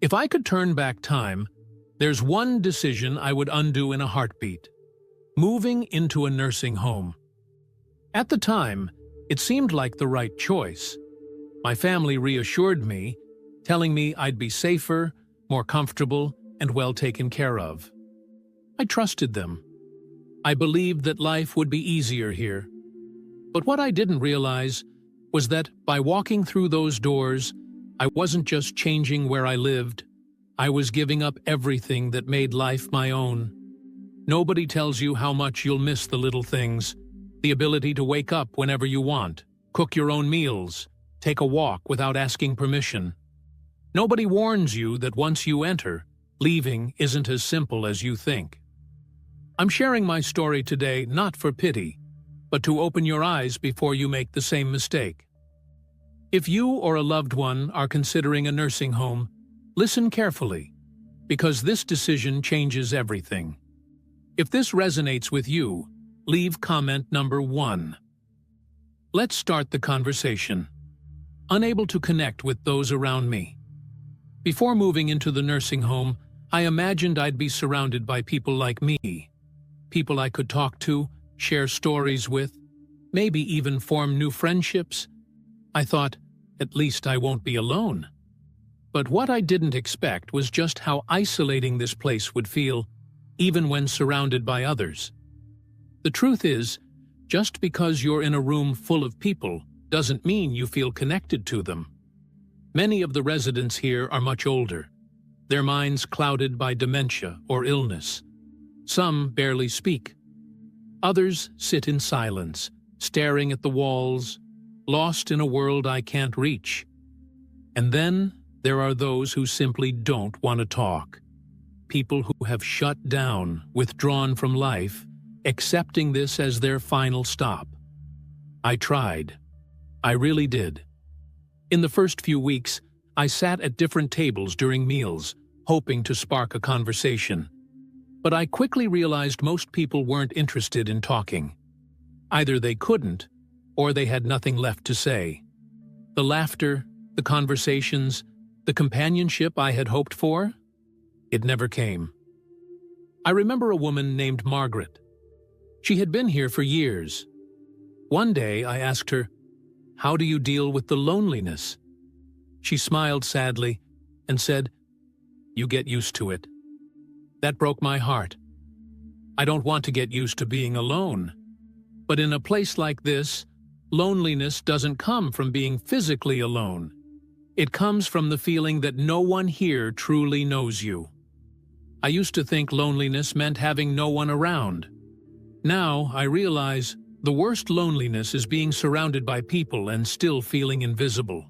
If I could turn back time, there's one decision I would undo in a heartbeat: moving into a nursing home. At the time, it seemed like the right choice. My family reassured me, telling me I'd be safer, more comfortable, and well taken care of. I trusted them. I believed that life would be easier here. But what I didn't realize was that by walking through those doors, I wasn't just changing where I lived, I was giving up everything that made life my own. Nobody tells you how much you'll miss the little things: the ability to wake up whenever you want, cook your own meals, take a walk without asking permission. Nobody warns you that once you enter, leaving isn't as simple as you think. I'm sharing my story today not for pity, but to open your eyes before you make the same mistake. If you or a loved one are considering a nursing home, listen carefully, because this decision changes everything. If this resonates with you, leave comment number 1. Let's start the conversation. Unable to connect with those around me. Before moving into the nursing home, I imagined I'd be surrounded by people like me. People I could talk to, share stories with, maybe even form new friendships. I thought, at least I won't be alone. But what I didn't expect was just how isolating this place would feel, even when surrounded by others. The truth is, just because you're in a room full of people doesn't mean you feel connected to them. Many of the residents here are much older, their minds clouded by dementia or illness. Some barely speak. Others sit in silence, staring at the walls, lost in a world I can't reach. And then there are those who simply don't want to talk. People who have shut down, withdrawn from life, accepting this as their final stop. I tried. I really did. In the first few weeks, I sat at different tables during meals, hoping to spark a conversation. But I quickly realized most people weren't interested in talking. Either they couldn't, or they had nothing left to say. The laughter, the conversations, the companionship I had hoped for, it never came. I remember a woman named Margaret. She had been here for years. One day I asked her, "How do you deal with the loneliness?" She smiled sadly and said, "You get used to it." That broke my heart. I don't want to get used to being alone. But in a place like this, loneliness doesn't come from being physically alone. It comes from the feeling that no one here truly knows you. I used to think loneliness meant having no one around. Now I realize the worst loneliness is being surrounded by people and still feeling invisible.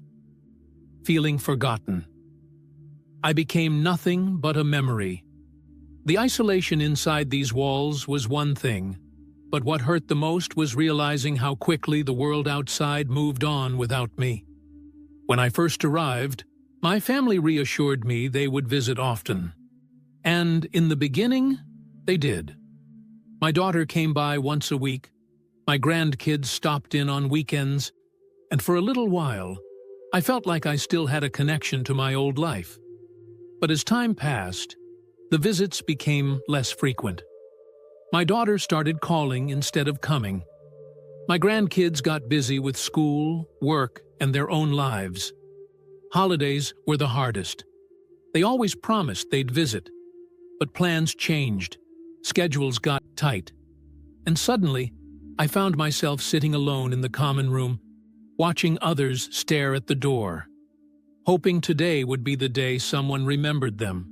Feeling forgotten. I became nothing but a memory. The isolation inside these walls was one thing, but what hurt the most was realizing how quickly the world outside moved on without me. When I first arrived, my family reassured me they would visit often. And in the beginning, they did. My daughter came by once a week, my grandkids stopped in on weekends, and for a little while, I felt like I still had a connection to my old life. But as time passed, the visits became less frequent. My daughter started calling instead of coming. My grandkids got busy with school, work, and their own lives. Holidays were the hardest. They always promised they'd visit, but plans changed, schedules got tight, and suddenly I found myself sitting alone in the common room, watching others stare at the door, hoping today would be the day someone remembered them.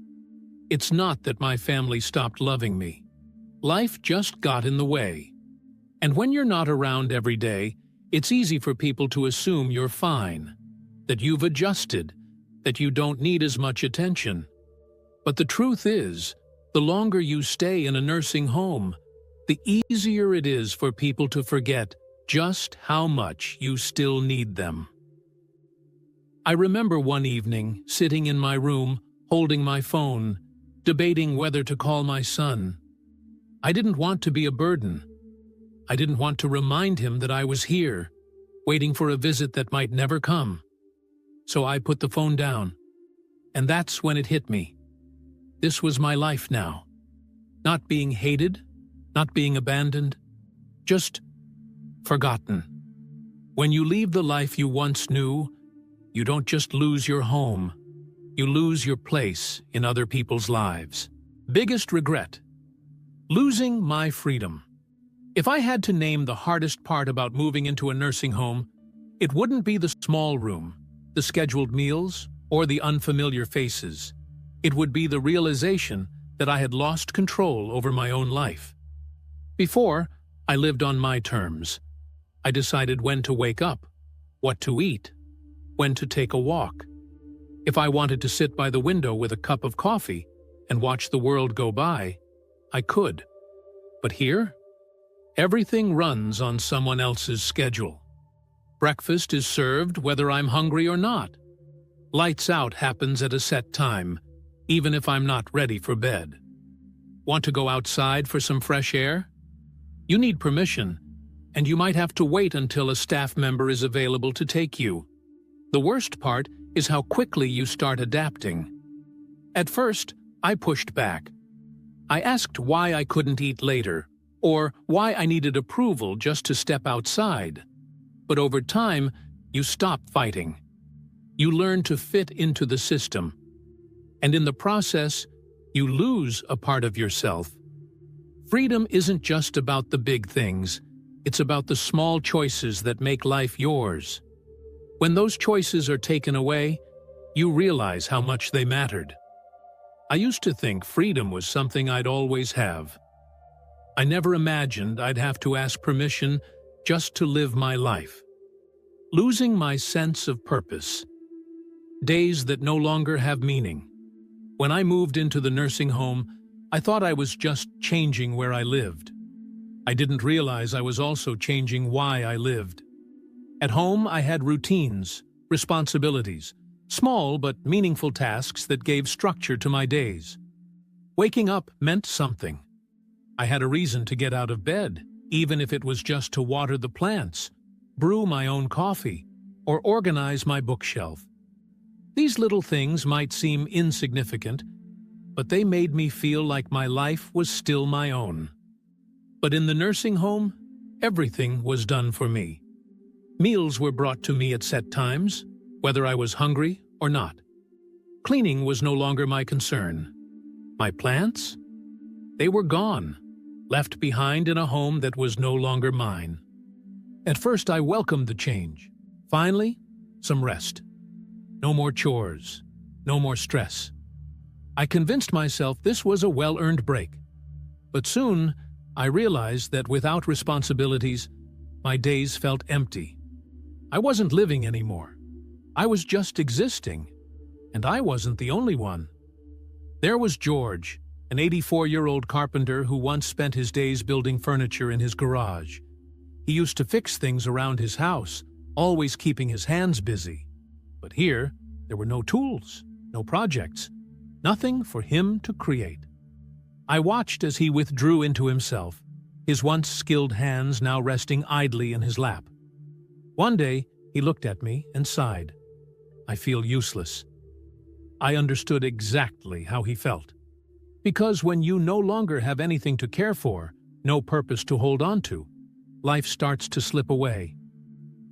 It's not that my family stopped loving me. Life just got in the way. And when you're not around every day, it's easy for people to assume you're fine, that you've adjusted, that you don't need as much attention. But the truth is, the longer you stay in a nursing home, the easier it is for people to forget just how much you still need them. I remember one evening, sitting in my room, holding my phone, debating whether to call my son. I didn't want to be a burden. I didn't want to remind him that I was here, waiting for a visit that might never come. So I put the phone down. And that's when it hit me. This was my life now. Not being hated, not being abandoned, just forgotten. When you leave the life you once knew, you don't just lose your home, you lose your place in other people's lives. Biggest regret: losing my freedom. If I had to name the hardest part about moving into a nursing home, it wouldn't be the small room, the scheduled meals, or the unfamiliar faces. It would be the realization that I had lost control over my own life. Before, I lived on my terms. I decided when to wake up, what to eat, when to take a walk. If I wanted to sit by the window with a cup of coffee and watch the world go by, I could. But here, everything runs on someone else's schedule. Breakfast is served whether I'm hungry or not. Lights out happens at a set time, even if I'm not ready for bed. Want to go outside for some fresh air? You need permission, and you might have to wait until a staff member is available to take you. The worst part is how quickly you start adapting. At first, I pushed back. I asked why I couldn't eat later, or why I needed approval just to step outside. But over time, you stop fighting. You learn to fit into the system. And in the process, you lose a part of yourself. Freedom isn't just about the big things. It's about the small choices that make life yours. When those choices are taken away, you realize how much they mattered. I used to think freedom was something I'd always have. I never imagined I'd have to ask permission just to live my life. Losing my sense of purpose. Days that no longer have meaning. When I moved into the nursing home, I thought I was just changing where I lived. I didn't realize I was also changing why I lived. At home, I had routines, responsibilities, small but meaningful tasks that gave structure to my days. Waking up meant something. I had a reason to get out of bed, even if it was just to water the plants, brew my own coffee, or organize my bookshelf. These little things might seem insignificant, but they made me feel like my life was still my own. But in the nursing home, everything was done for me. Meals were brought to me at set times, whether I was hungry or not. Cleaning was no longer my concern. My plants? They were gone, left behind in a home that was no longer mine. At first, I welcomed the change. Finally, some rest. No more chores, no more stress. I convinced myself this was a well-earned break. But soon, I realized that without responsibilities, my days felt empty. I wasn't living anymore. I was just existing, and I wasn't the only one. There was George, an 84-year-old carpenter who once spent his days building furniture in his garage. He used to fix things around his house, always keeping his hands busy. But here, there were no tools, no projects, nothing for him to create. I watched as he withdrew into himself, his once skilled hands now resting idly in his lap. One day, he looked at me and sighed. I feel useless. I understood exactly how he felt. Because when you no longer have anything to care for, no purpose to hold on to, life starts to slip away.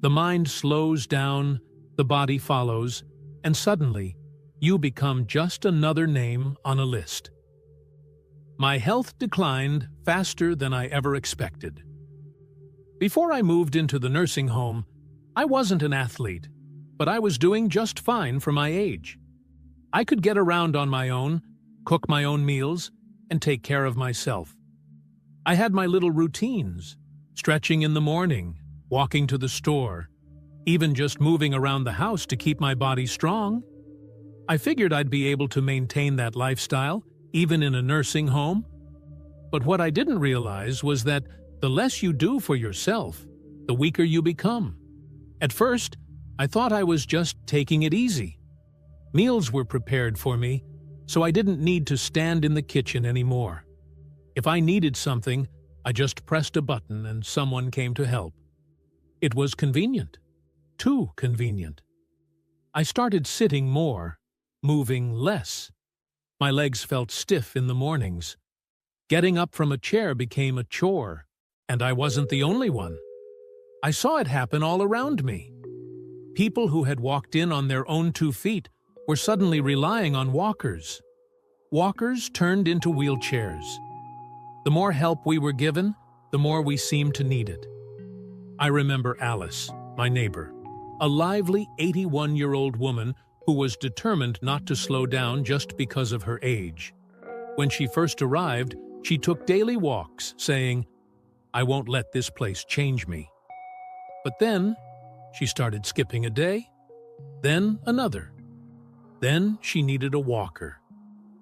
The mind slows down, the body follows, and suddenly, you become just another name on a list. My health declined faster than I ever expected. Before I moved into the nursing home, I wasn't an athlete, but I was doing just fine for my age. I could get around on my own, cook my own meals, and take care of myself. I had my little routines, stretching in the morning, walking to the store, even just moving around the house to keep my body strong. I figured I'd be able to maintain that lifestyle, even in a nursing home. But what I didn't realize was that the less you do for yourself, the weaker you become. At first, I thought I was just taking it easy. Meals were prepared for me, so I didn't need to stand in the kitchen anymore. If I needed something, I just pressed a button and someone came to help. It was convenient. Too convenient. I started sitting more, moving less. My legs felt stiff in the mornings. Getting up from a chair became a chore, and I wasn't the only one. I saw it happen all around me. People who had walked in on their own 2 feet were suddenly relying on walkers. Walkers turned into wheelchairs. The more help we were given, the more we seemed to need it. I remember Alice, my neighbor, a lively 81-year-old woman who was determined not to slow down just because of her age. When she first arrived, she took daily walks, saying, "I won't let this place change me." But then, she started skipping a day, then another. Then she needed a walker,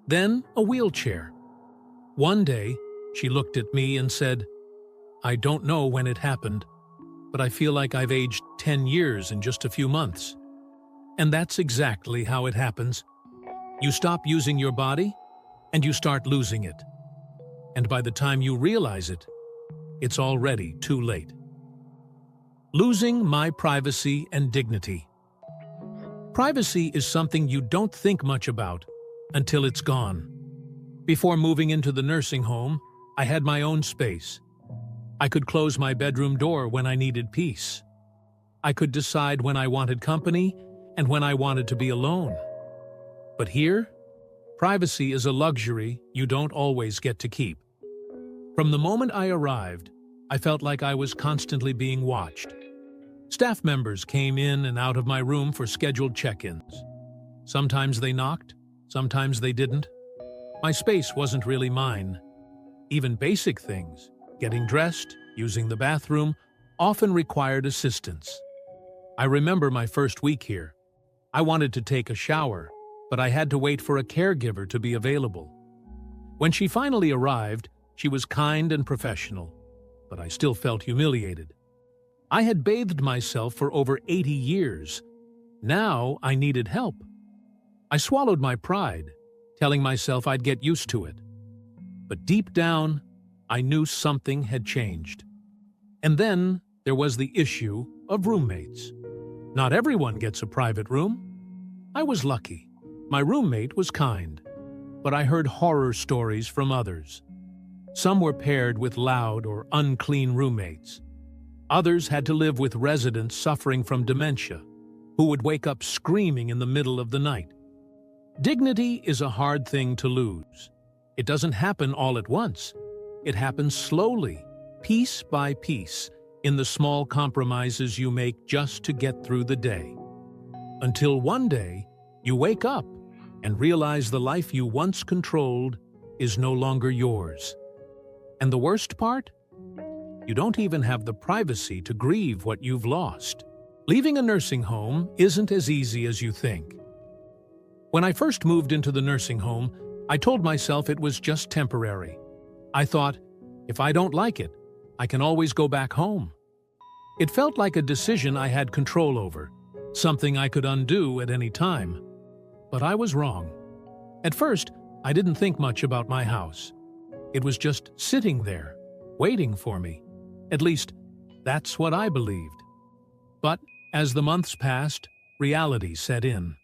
then a wheelchair. One day, she looked at me and said, "I don't know when it happened, but I feel like I've aged 10 years in just a few months." And that's exactly how it happens. You stop using your body, and you start losing it. And by the time you realize it, it's already too late. Losing my privacy and dignity. Privacy is something you don't think much about until it's gone. Before moving into the nursing home, I had my own space. I could close my bedroom door when I needed peace. I could decide when I wanted company and when I wanted to be alone. But here, privacy is a luxury you don't always get to keep. From the moment I arrived, I felt like I was constantly being watched. Staff members came in and out of my room for scheduled check-ins. Sometimes they knocked, sometimes they didn't. My space wasn't really mine. Even basic things, getting dressed, using the bathroom, often required assistance. I remember my first week here. I wanted to take a shower, but I had to wait for a caregiver to be available. When she finally arrived, she was kind and professional, but I still felt humiliated. I had bathed myself for over 80 years. Now I needed help. I swallowed my pride, telling myself I'd get used to it. But deep down, I knew something had changed. And then there was the issue of roommates. Not everyone gets a private room. I was lucky. My roommate was kind, but I heard horror stories from others. Some were paired with loud or unclean roommates. Others had to live with residents suffering from dementia, who would wake up screaming in the middle of the night. Dignity is a hard thing to lose. It doesn't happen all at once. It happens slowly, piece by piece, in the small compromises you make just to get through the day. Until one day, you wake up and realize the life you once controlled is no longer yours. And the worst part? You don't even have the privacy to grieve what you've lost. Leaving a nursing home isn't as easy as you think. When I first moved into the nursing home, I told myself it was just temporary. I thought, if I don't like it, I can always go back home. It felt like a decision I had control over, something I could undo at any time. But I was wrong. At first, I didn't think much about my house. It was just sitting there, waiting for me. At least, that's what I believed. But as the months passed, reality set in.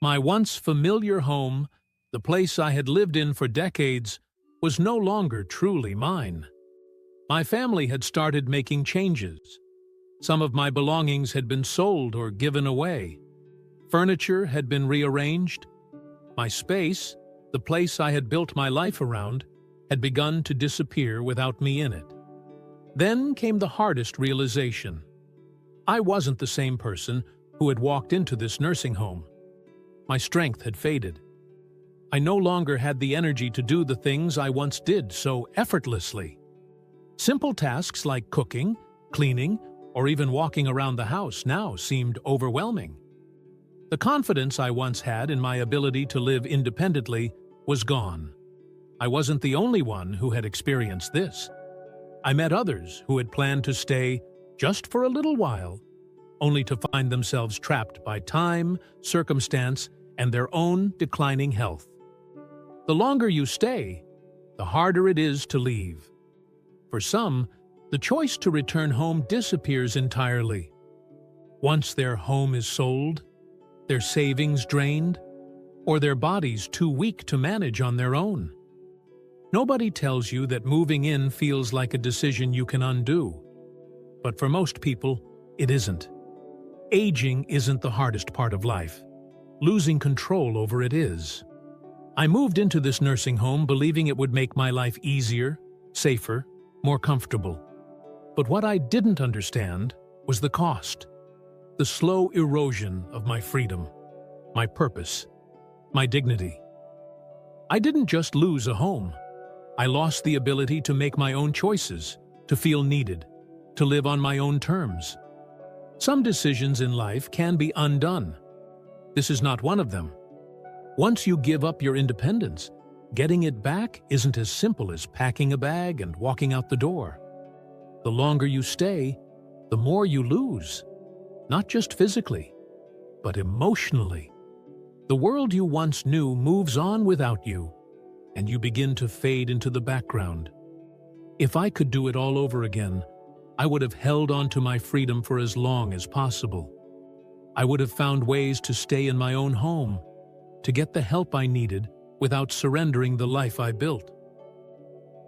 My once familiar home, the place I had lived in for decades, was no longer truly mine. My family had started making changes. Some of my belongings had been sold or given away. Furniture had been rearranged. My space, the place I had built my life around, had begun to disappear without me in it. Then came the hardest realization. I wasn't the same person who had walked into this nursing home. My strength had faded. I no longer had the energy to do the things I once did so effortlessly. Simple tasks like cooking, cleaning, or even walking around the house now seemed overwhelming. The confidence I once had in my ability to live independently was gone. I wasn't the only one who had experienced this. I met others who had planned to stay just for a little while, only to find themselves trapped by time, circumstance, and their own declining health. The longer you stay, the harder it is to leave. For some, the choice to return home disappears entirely. Once their home is sold, their savings drained, or their bodies too weak to manage on their own. Nobody tells you that moving in feels like a decision you can undo. But for most people, it isn't. Aging isn't the hardest part of life. Losing control over it is. I moved into this nursing home believing it would make my life easier, safer, more comfortable. But what I didn't understand was the cost. The slow erosion of my freedom, my purpose, my dignity. I didn't just lose a home. I lost the ability to make my own choices, to feel needed, to live on my own terms. Some decisions in life can be undone. This is not one of them. Once you give up your independence, getting it back isn't as simple as packing a bag and walking out the door. The longer you stay, the more you lose, not just physically, but emotionally. The world you once knew moves on without you, and you begin to fade into the background. If I could do it all over again, I would have held on to my freedom for as long as possible. I would have found ways to stay in my own home, to get the help I needed without surrendering the life I built.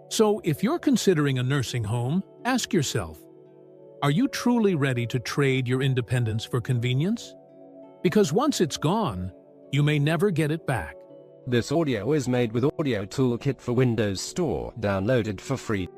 So if you're considering a nursing home, ask yourself, are you truly ready to trade your independence for convenience? Because once it's gone, you may never get it back. This audio is made with Audio Toolkit for Windows Store, downloaded for free.